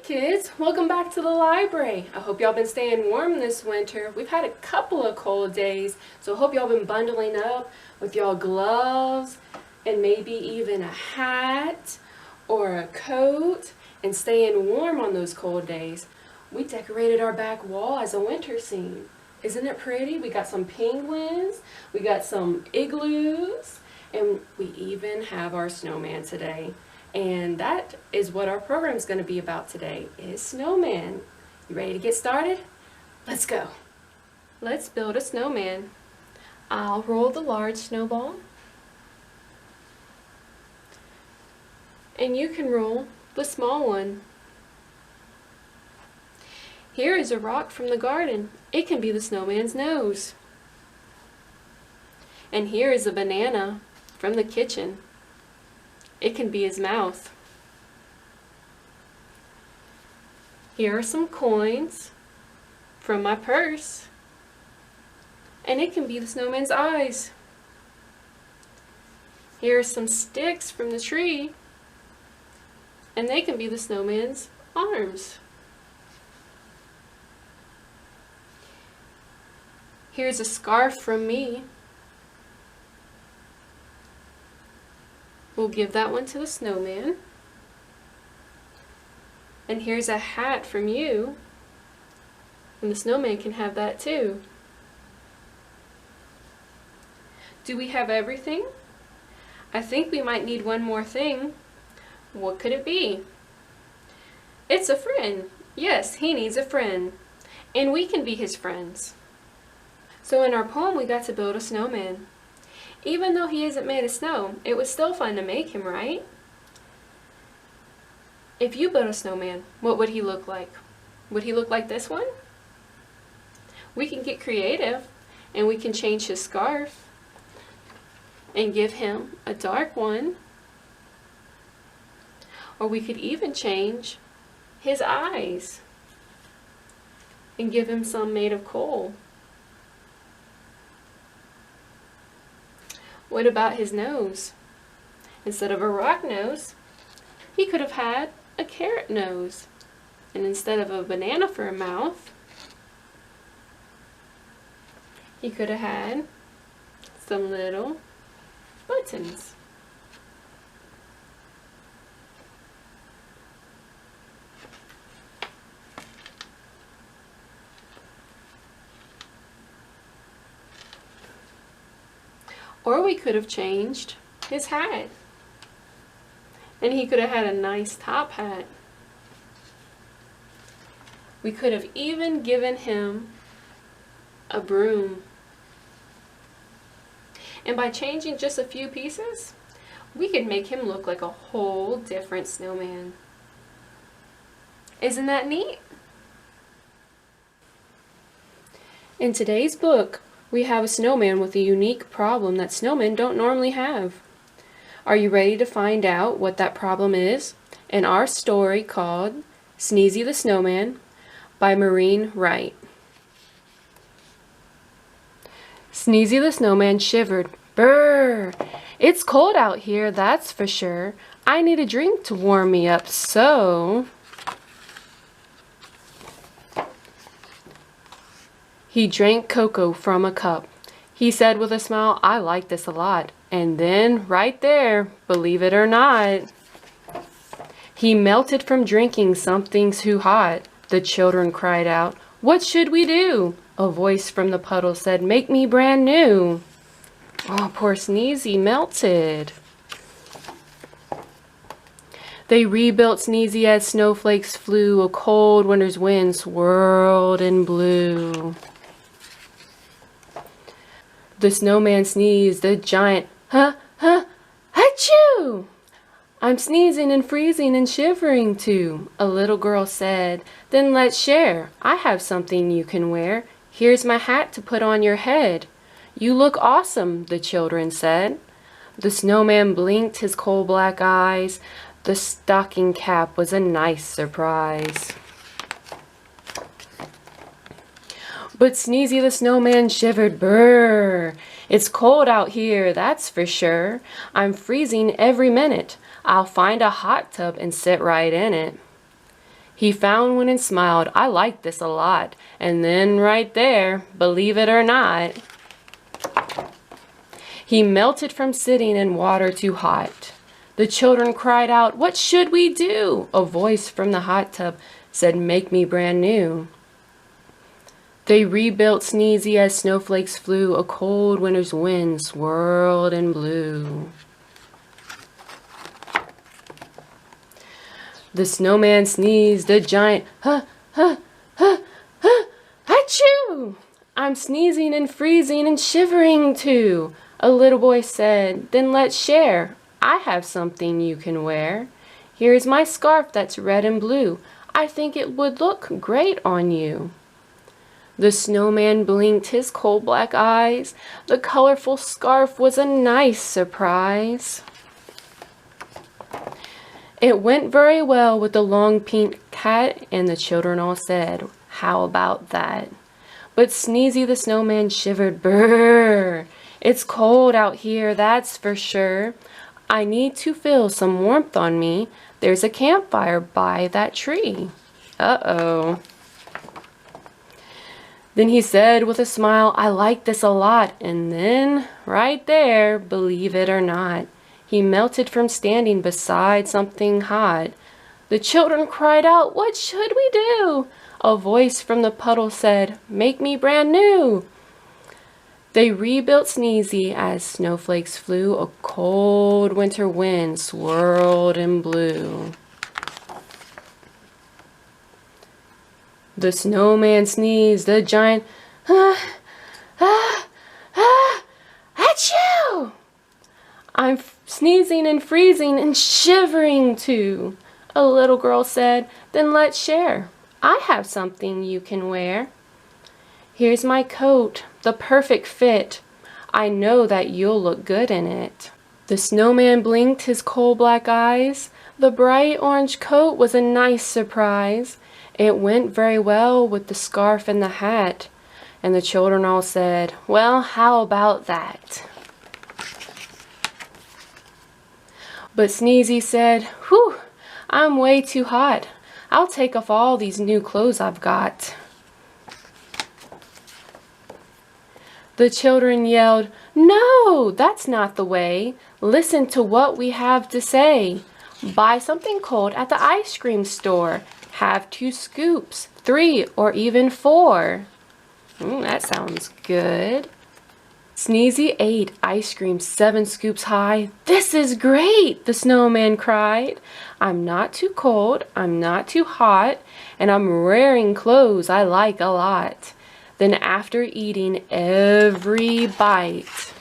Kids, welcome back to the library. I hope y'all been staying warm this winter. We've had a couple of cold days, so I hope y'all been bundling up with y'all gloves and maybe even a hat or a coat and staying warm on those cold days. We decorated our back wall as a winter scene. Isn't it pretty? We got some penguins, we got some igloos, and we even have our snowman today. And that is what our program is going to be about today, is snowman. You ready to get started? Let's go. Let's build a snowman. I'll roll the large snowball. And you can roll the small one. Here is a rock from the garden. It can be the snowman's nose. And here is a banana from the kitchen. It can be his mouth. Here are some coins from my purse. And it can be the snowman's eyes. Here are some sticks from the tree. And they can be the snowman's arms. Here's a scarf from me. We'll give that one to the snowman. And here's a hat from you. And the snowman can have that too. Do we have everything? I think we might need one more thing. What could it be? It's a friend. Yes, he needs a friend. And we can be his friends. So in our poem we got to build a snowman. Even though he isn't made of snow, it was still fun to make him, right? If you built a snowman, what would he look like? Would he look like this one? We can get creative and we can change his scarf and give him a dark one. Or we could even change his eyes and give him some made of coal. What about his nose? Instead of a rock nose, he could have had a carrot nose. And instead of a banana for a mouth, he could have had some little buttons. Or we could have changed his hat. And he could have had a nice top hat. We could have even given him a broom. And by changing just a few pieces, we could make him look like a whole different snowman. Isn't that neat? In today's book, we have a snowman with a unique problem that snowmen don't normally have. Are you ready to find out what that problem is in our story called Sneezy the Snowman by Maureen Wright? Sneezy the Snowman shivered. Brr! It's cold out here, that's for sure. I need a drink to warm me up, so... He drank cocoa from a cup. He said with a smile, I like this a lot. And then, right there, believe it or not, he melted from drinking something too hot. The children cried out, what should we do? A voice from the puddle said, make me brand new. Oh, poor Sneezy melted. They rebuilt Sneezy as snowflakes flew. A cold winter's wind swirled and blew. The snowman sneezed, the giant, achoo! I'm sneezing and freezing and shivering too, a little girl said. Then let's share. I have something you can wear. Here's my hat to put on your head. You look awesome, the children said. The snowman blinked his coal-black eyes. The stocking cap was a nice surprise. But Sneezy the Snowman shivered. Brr! It's cold out here, that's for sure. I'm freezing every minute. I'll find a hot tub and sit right in it. He found one and smiled, "I like this a lot." And then right there, believe it or not, he melted from sitting in water too hot. The children cried out, "What should we do?" A voice from the hot tub said, "Make me brand new." They rebuilt Sneezy as snowflakes flew. A cold winter's wind swirled and blew. The snowman sneezed, the giant, "Huh, huh, huh, huh, achoo! I'm sneezing and freezing and shivering too." A little boy said, "Then let's share. I have something you can wear. Here's my scarf that's red and blue. I think it would look great on you." The snowman blinked his coal black eyes. The colorful scarf was a nice surprise. It went very well with the long pink hat, and the children all said, "How about that?" But Sneezy the Snowman shivered. "Brrr! It's cold out here, that's for sure. I need to feel some warmth on me. There's a campfire by that tree." Uh-oh. Then he said with a smile, "I like this a lot." And then, right there, believe it or not, he melted from standing beside something hot. The children cried out, "What should we do?" A voice from the puddle said, "Make me brand new." They rebuilt Sneezy as snowflakes flew. A cold winter wind swirled and blew. The snowman sneezed, the giant, achoo! I'm sneezing and freezing and shivering too. A little girl said, "Then let's share. I have something you can wear. Here's my coat, the perfect fit. I know that you'll look good in it." The snowman blinked his coal black eyes. The bright orange coat was a nice surprise. It went very well with the scarf and the hat. And the children all said, "Well, how about that?" But Sneezy said, "Whew, I'm way too hot. I'll take off all these new clothes I've got." The children yelled, "No, that's not the way. Listen to what we have to say. Buy something cold at the ice cream store. Have 2 scoops, 3, or even 4. That sounds good. Sneezy ate ice cream 7 scoops high. "This is great," the snowman cried. "I'm not too cold, I'm not too hot, and I'm wearing clothes I like a lot." Then after eating every bite,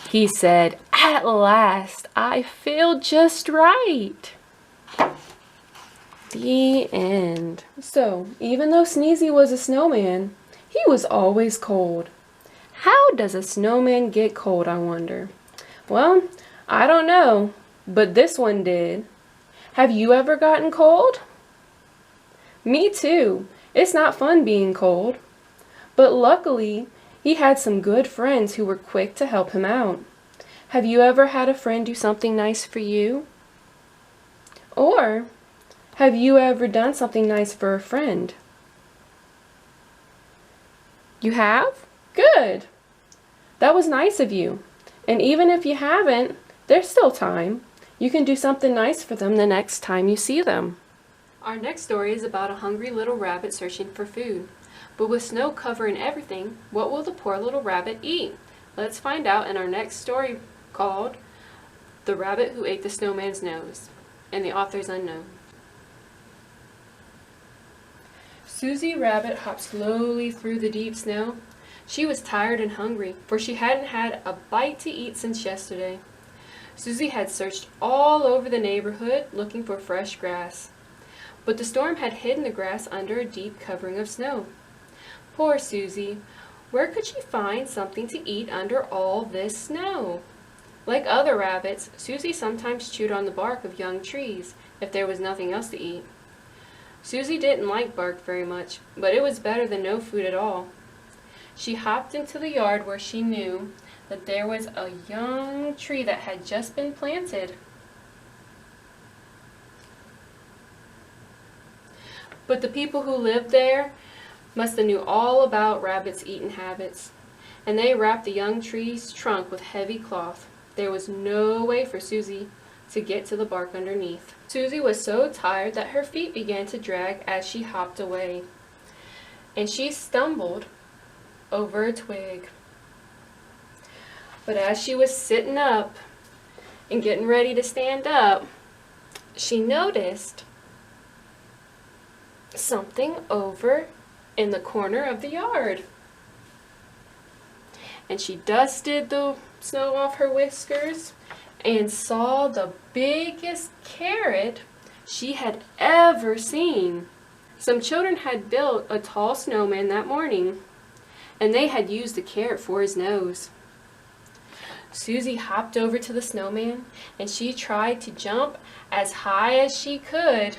he said, "At last, I feel just right." The end. So, even though Sneezy was a snowman, he was always cold. How does a snowman get cold, I wonder? Well, I don't know, but this one did. Have you ever gotten cold? Me too. It's not fun being cold. But luckily, he had some good friends who were quick to help him out. Have you ever had a friend do something nice for you? Or have you ever done something nice for a friend? You have? Good. That was nice of you. And even if you haven't, there's still time. You can do something nice for them the next time you see them. Our next story is about a hungry little rabbit searching for food. But with snow covering everything, what will the poor little rabbit eat? Let's find out in our next story called "The Rabbit Who Ate the Snowman's Nose," and the author is unknown. Susie Rabbit hopped slowly through the deep snow. She was tired and hungry, for she hadn't had a bite to eat since yesterday. Susie had searched all over the neighborhood looking for fresh grass, but the storm had hidden the grass under a deep covering of snow. Poor Susie! Where could she find something to eat under all this snow? Like other rabbits, Susie sometimes chewed on the bark of young trees if there was nothing else to eat. Susie didn't like bark very much, but it was better than no food at all. She hopped into the yard where she knew that there was a young tree that had just been planted. But the people who lived there must have knew all about Rabbit's eating habits, and they wrapped the young tree's trunk with heavy cloth. There was no way for Susie to get to the bark underneath. Susie was so tired that her feet began to drag as she hopped away, and she stumbled over a twig. But as she was sitting up and getting ready to stand up, she noticed something over in the corner of the yard. And she dusted the snow off her whiskers and saw the biggest carrot she had ever seen. Some children had built a tall snowman that morning, and they had used the carrot for his nose. Susie hopped over to the snowman, and she tried to jump as high as she could,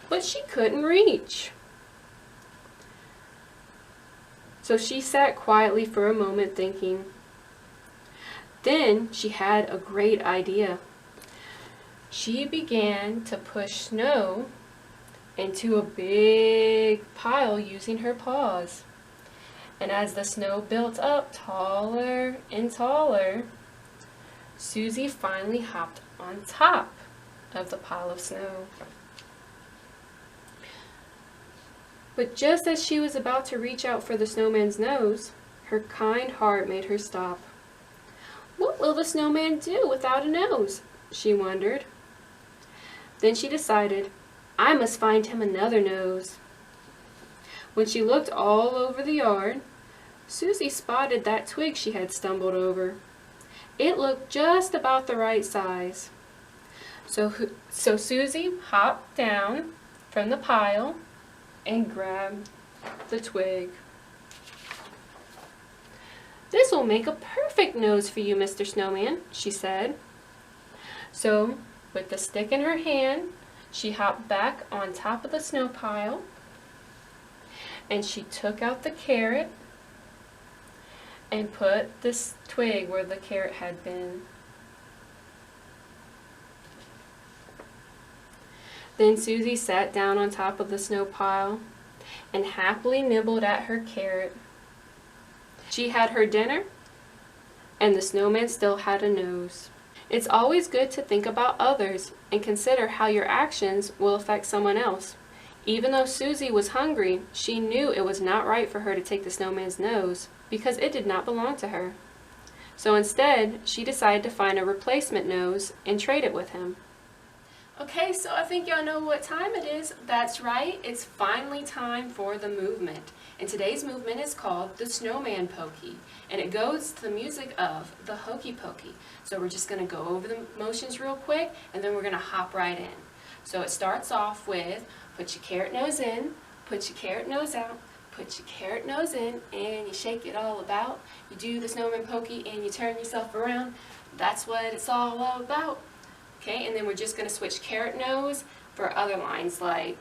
but she couldn't reach. So she sat quietly for a moment thinking. Then she had a great idea. She began to push snow into a big pile using her paws. And as the snow built up taller and taller, Susie finally hopped on top of the pile of snow. But just as she was about to reach out for the snowman's nose, her kind heart made her stop. What will the snowman do without a nose? She wondered. Then she decided, I must find him another nose. When she looked all over the yard, Susie spotted that twig she had stumbled over. It looked just about the right size. So Susie hopped down from the pile and grabbed the twig. This will make a perfect nose for you, Mr. Snowman, she said. So, with the stick in her hand, she hopped back on top of the snow pile, and she took out the carrot and put this twig where the carrot had been. Then Susie sat down on top of the snow pile and happily nibbled at her carrot. She had her dinner, and the snowman still had a nose. It's always good to think about others and consider how your actions will affect someone else. Even though Susie was hungry, she knew it was not right for her to take the snowman's nose because it did not belong to her. So instead, she decided to find a replacement nose and trade it with him. Okay, so I think y'all know what time it is. That's right, it's finally time for the movement. And today's movement is called the Snowman Pokey, and it goes to the music of the Hokey Pokey. So we're just going to go over the motions real quick, and then we're going to hop right in. So it starts off with put your carrot nose in, put your carrot nose out, put your carrot nose in, and you shake it all about. You do the Snowman Pokey and you turn yourself around. That's what it's all about. Okay, and then we're just going to switch carrot nose for other lines like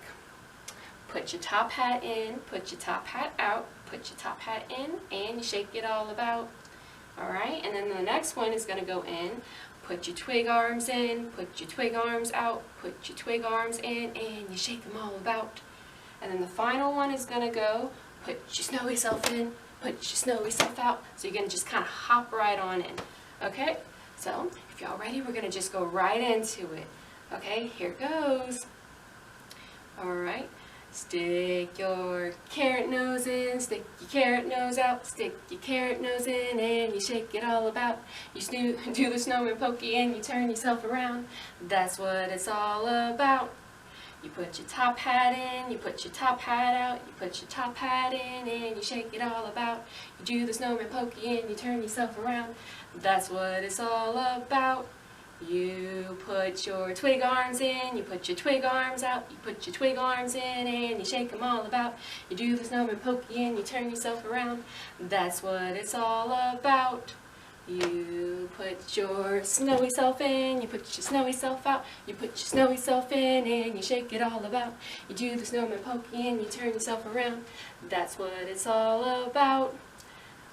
put your top hat in, put your top hat out, put your top hat in, and you shake it all about. Alright, and then the next one is going to go in, put your twig arms in, put your twig arms out, put your twig arms in, and you shake them all about. And then the final one is going to go, put your snowy self in, put your snowy self out. So you're going to just kind of hop right on in. Okay? So, if y'all ready, we're going to just go right into it. Okay, here goes. Alright. Stick your carrot nose in, stick your carrot nose out, stick your carrot nose in, and you shake it all about. You do the Snowman Pokey and you turn yourself around. That's what it's all about. You put your top hat in, you put your top hat out, you put your top hat in, and you shake it all about. You do the Snowman Pokey and you turn yourself around. That's what it's all about. You put your twig arms in, you put your twig arms out, you put your twig arms in, and you shake them all about. You do the Snowman Pokey and you turn yourself around. That's what it's all about. You put your snowy self in, you put your snowy self out, you put your snowy self in, and you shake it all about. You do the Snowman Pokey and you turn yourself around. That's what it's all about.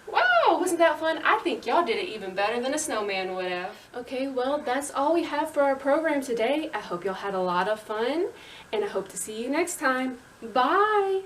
Wow! Oh, wasn't that fun? I think y'all did it even better than a snowman would have. Okay, well, that's all we have for our program today. I hope y'all had a lot of fun, and I hope to see you next time. Bye!